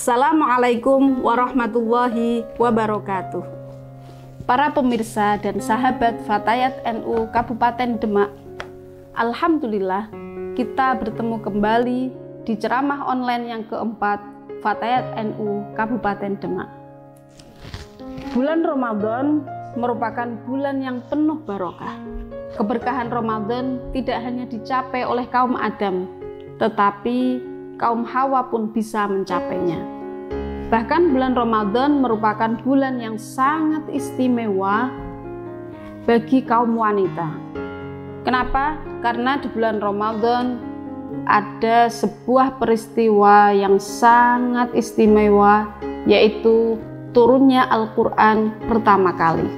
Assalamualaikum warahmatullahi wabarakatuh. Para pemirsa dan sahabat Fatayat NU Kabupaten Demak, alhamdulillah kita bertemu kembali di ceramah online yang keempat Fatayat NU Kabupaten Demak. Bulan Ramadan merupakan bulan yang penuh barokah. Keberkahan Ramadan tidak hanya dicapai oleh kaum Adam, tetapi kaum Hawa pun bisa mencapainya. Bahkan bulan Ramadan merupakan bulan yang sangat istimewa bagi kaum wanita. Kenapa? Karena di bulan Ramadan ada sebuah peristiwa yang sangat istimewa, yaitu turunnya Al-Quran pertama kali.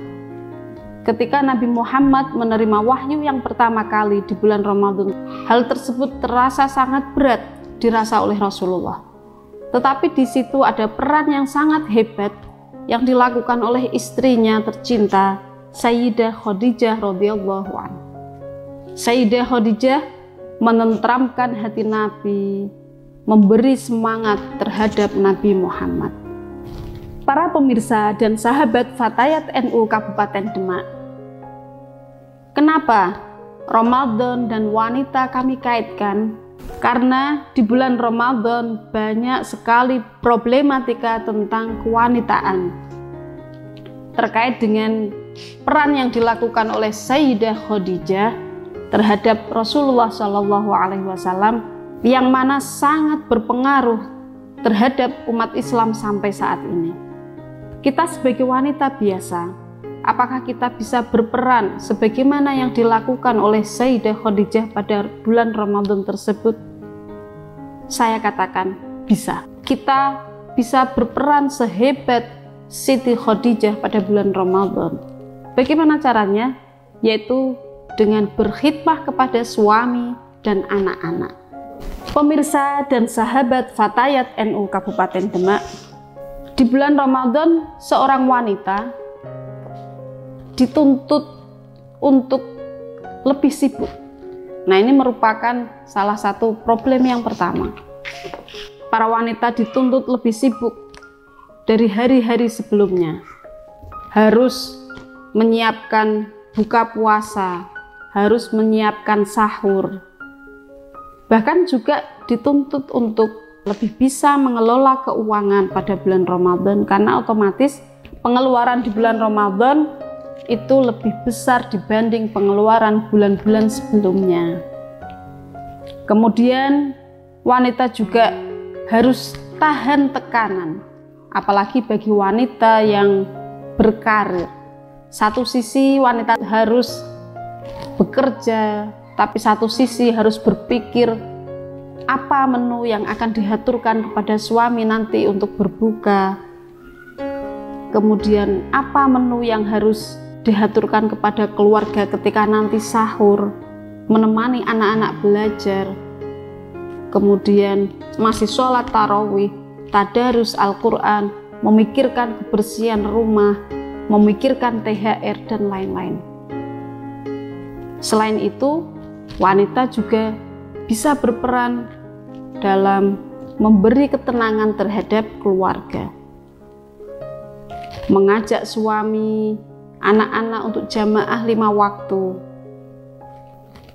Ketika Nabi Muhammad menerima wahyu yang pertama kali di bulan Ramadan, hal tersebut terasa sangat berat dirasa oleh Rasulullah. Tetapi di situ ada peran yang sangat hebat yang dilakukan oleh istrinya tercinta, Sayyidah Khadijah radhiyallahu anha. Sayyidah Khadijah menenteramkan hati Nabi, memberi semangat terhadap Nabi Muhammad. Para pemirsa dan sahabat Fatayat NU Kabupaten Demak, kenapa Ramadan dan wanita kami kaitkan? Karena di bulan Ramadan banyak sekali problematika tentang kewanitaan terkait dengan peran yang dilakukan oleh Sayyidah Khadijah terhadap Rasulullah SAW, yang mana sangat berpengaruh terhadap umat Islam sampai saat ini. Kita sebagai wanita biasa, apakah kita bisa berperan sebagaimana yang dilakukan oleh Sayyidah Khadijah pada bulan Ramadan tersebut? Saya katakan bisa. Kita bisa berperan sehebat Siti Khadijah pada bulan Ramadan. Bagaimana caranya? Yaitu dengan berkhidmah kepada suami dan anak-anak. Pemirsa dan sahabat Fatayat NU Kabupaten Demak, di bulan Ramadan seorang wanita dituntut untuk lebih sibuk. Nah, ini merupakan salah satu problem yang pertama. Para wanita dituntut lebih sibuk dari hari-hari sebelumnya. Harus menyiapkan buka puasa, harus menyiapkan sahur. Bahkan juga dituntut untuk lebih bisa mengelola keuangan pada bulan Ramadan, karena otomatis pengeluaran di bulan Ramadan itu lebih besar dibanding pengeluaran bulan-bulan sebelumnya. Kemudian wanita juga harus tahan tekanan, apalagi bagi wanita yang berkarir. Satu sisi wanita harus bekerja, tapi satu sisi harus berpikir apa menu yang akan diaturkan kepada suami nanti untuk berbuka. Kemudian apa menu yang harus diaturkan kepada keluarga ketika nanti sahur, menemani anak-anak belajar. Kemudian masih sholat tarawih, tadarus Al-Quran, memikirkan kebersihan rumah, memikirkan THR dan lain-lain. Selain itu, wanita juga bisa berperan dalam memberi ketenangan terhadap keluarga, mengajak suami, anak-anak untuk jamaah 5 waktu,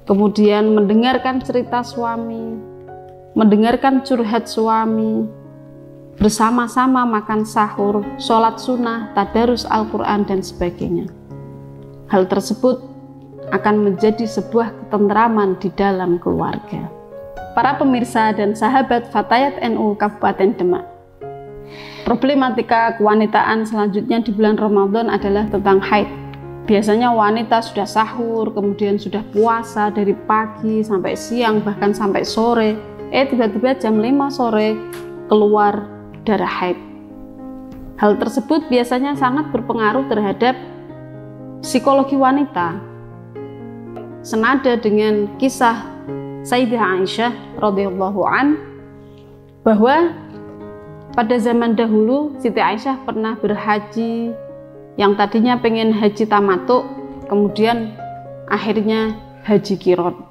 kemudian mendengarkan cerita suami, mendengarkan curhat suami, bersama-sama makan sahur, sholat sunnah, tadarus Al-Quran, dan sebagainya. Hal tersebut akan menjadi sebuah ketentraman di dalam keluarga. Para pemirsa dan sahabat Fatayat NU Kabupaten Demak, problematika kewanitaan selanjutnya di bulan Ramadan adalah tentang haid. Biasanya wanita sudah sahur, kemudian sudah puasa dari pagi sampai siang, bahkan sampai sore. Tiba-tiba jam 5 sore keluar darah haid. Hal tersebut biasanya sangat berpengaruh terhadap psikologi wanita. Senada dengan kisah Sayyidah Aisyah radhiyallahu an, bahwa pada zaman dahulu Siti Aisyah pernah berhaji, yang tadinya pengen haji tamattu, kemudian akhirnya haji qiron.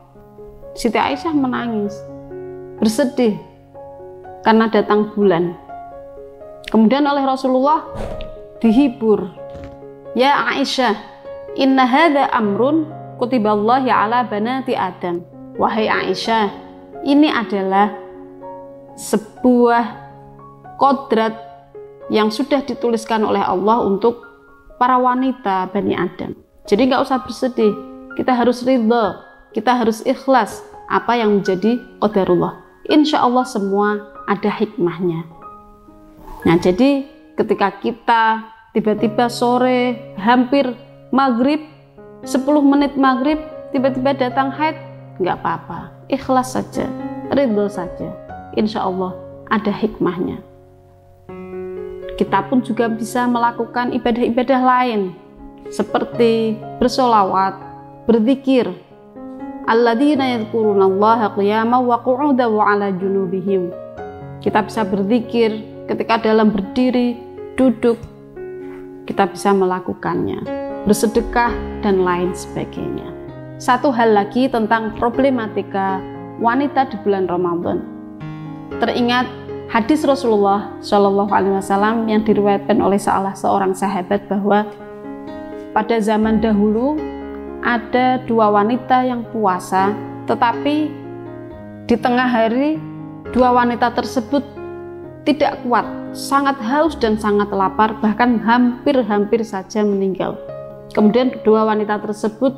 Siti Aisyah menangis, bersedih karena datang bulan. Kemudian oleh Rasulullah dihibur, ya Aisyah, inna hadza amrun kutiballahi ala banati Adam. Wahai Aisyah, ini adalah sebuah kodrat yang sudah dituliskan oleh Allah untuk para wanita Bani Adam. Jadi nggak usah bersedih, kita harus ridha, kita harus ikhlas apa yang menjadi qadarullah. Insya Allah semua ada hikmahnya. Nah, jadi ketika kita tiba-tiba sore hampir maghrib, 10 menit maghrib tiba-tiba datang haid, nggak apa-apa, ikhlas saja, ridho saja, insya Allah ada hikmahnya. Kita pun juga bisa melakukan ibadah-ibadah lain seperti bersolawat, berzikir. Alladzina yadhkurunallaha qiyaman wa qu'udan wa 'ala junubihim. Kita bisa berzikir ketika dalam berdiri, duduk, kita bisa melakukannya, bersedekah dan lain sebagainya. Satu hal lagi tentang problematika wanita di bulan Ramadan. Teringat hadis Rasulullah Shallallahu Alaihi Wasallam yang diriwayatkan oleh salah seorang sahabat bahwa pada zaman dahulu ada 2 wanita yang puasa, tetapi di tengah hari 2 wanita tersebut tidak kuat, sangat haus dan sangat lapar, bahkan hampir saja meninggal. Kemudian kedua wanita tersebut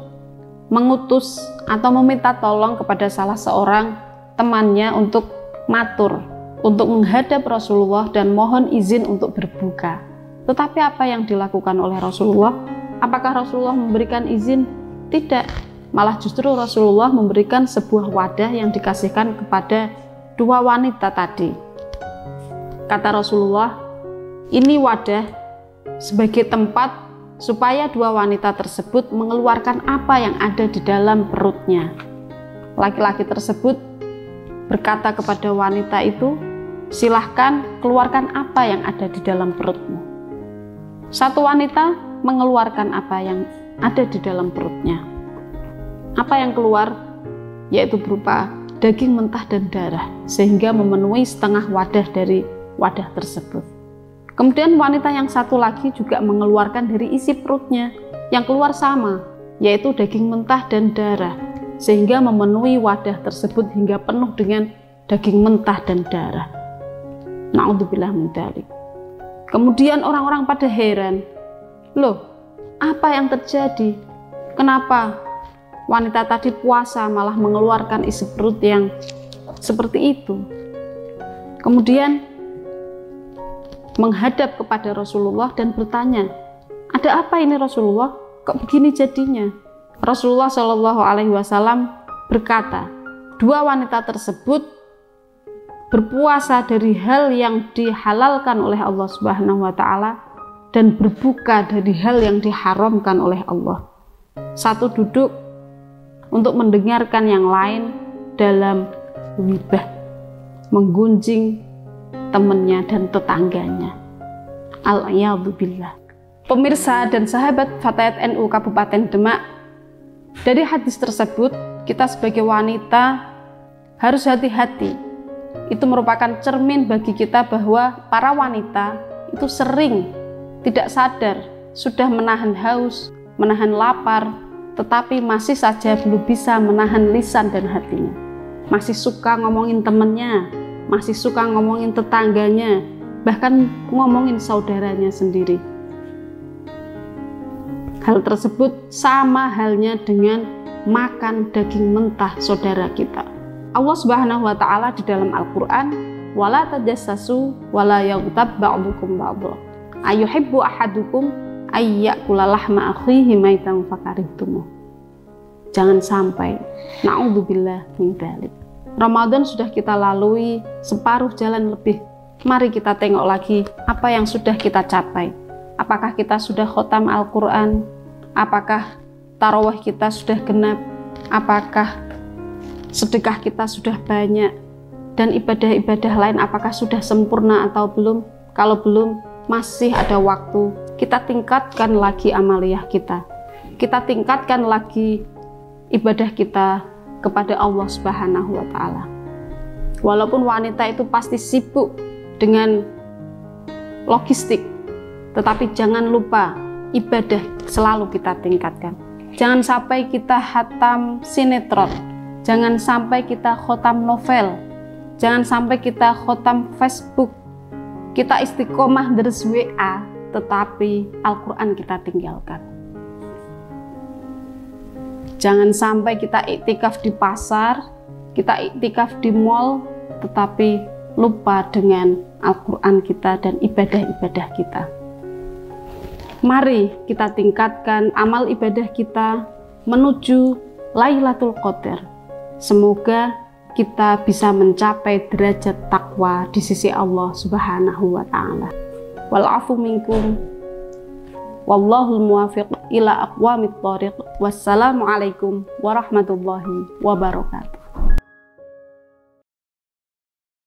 mengutus atau meminta tolong kepada salah seorang temannya untuk matur, untuk menghadap Rasulullah dan mohon izin untuk berbuka. Tetapi apa yang dilakukan oleh Rasulullah? Apakah Rasulullah memberikan izin? Tidak, malah justru Rasulullah memberikan sebuah wadah yang dikasihkan kepada 2 wanita tadi. Kata Rasulullah, ini wadah sebagai tempat supaya 2 wanita tersebut mengeluarkan apa yang ada di dalam perutnya. Laki-laki tersebut berkata kepada wanita itu, silahkan keluarkan apa yang ada di dalam perutmu. Satu wanita mengeluarkan apa yang ada di dalam perutnya. Apa yang keluar? Yaitu berupa daging mentah dan darah, sehingga memenuhi setengah wadah dari wadah tersebut. Kemudian wanita yang satu lagi juga mengeluarkan dari isi perutnya, yang keluar sama, yaitu daging mentah dan darah, sehingga memenuhi wadah tersebut hingga penuh dengan daging mentah dan darah. Na'udzubillah min dzalik. Kemudian orang-orang pada heran, loh, apa yang terjadi? Kenapa wanita tadi puasa malah mengeluarkan isi perut yang seperti itu? Kemudian menghadap kepada Rasulullah dan bertanya, ada apa ini Rasulullah? Kok begini jadinya? Rasulullah Shallallahu Alaihi Wasallam berkata, 2 wanita tersebut berpuasa dari hal yang dihalalkan oleh Allah Subhanahu wa Ta'ala dan berbuka dari hal yang diharamkan oleh Allah. Satu duduk untuk mendengarkan yang lain dalam ghibah, menggunjing temannya dan tetangganya. Al-iyadzubillah. Pemirsa dan sahabat Fatayat NU Kabupaten Demak, dari hadis tersebut kita sebagai wanita harus hati-hati. Itu merupakan cermin bagi kita bahwa para wanita itu sering tidak sadar sudah menahan haus, menahan lapar, tetapi masih saja belum bisa menahan lisan dan hatinya. Masih suka ngomongin temennya, masih suka ngomongin tetangganya, bahkan ngomongin saudaranya sendiri. Hal tersebut sama halnya dengan makan daging mentah saudara kita. Allah Subhanahu wa Ta'ala di dalam Al-Qur'an, wala tajassasu wala yaghtab ba'dukum ba'dha ayuhibbu ahadukum ayyakula lahma akhihi maitan fakarihtum. Jangan sampai, na'udzubillah min dzalik. Ramadan sudah kita lalui separuh jalan lebih. Mari kita tengok lagi apa yang sudah kita capai. Apakah kita sudah khotam Al-Qur'an? Apakah tarawih kita sudah genap? Apakah sedekah kita sudah banyak, dan ibadah-ibadah lain apakah sudah sempurna atau belum? Kalau belum, masih ada waktu. Kita tingkatkan lagi amaliyah kita. Kita tingkatkan lagi ibadah kita kepada Allah Subhanahu wa Ta'ala. Walaupun wanita itu pasti sibuk dengan logistik, tetapi jangan lupa ibadah selalu kita tingkatkan. Jangan sampai kita khatam sinetron, jangan sampai kita khotam novel, jangan sampai kita khotam Facebook. Kita istiqomah deres WA, tetapi Al-Quran kita tinggalkan. Jangan sampai kita iktikaf di pasar, kita iktikaf di mall, tetapi lupa dengan Al-Quran kita dan ibadah-ibadah kita. Mari kita tingkatkan amal ibadah kita menuju Lailatul Qadar. Semoga kita bisa mencapai derajat takwa di sisi Allah Subhanahu wa Ta'ala. Wal afu minkum, wallahul muwafiq ila aqwamit thoriq. Wassalamualaikum warahmatullahi wabarakatuh.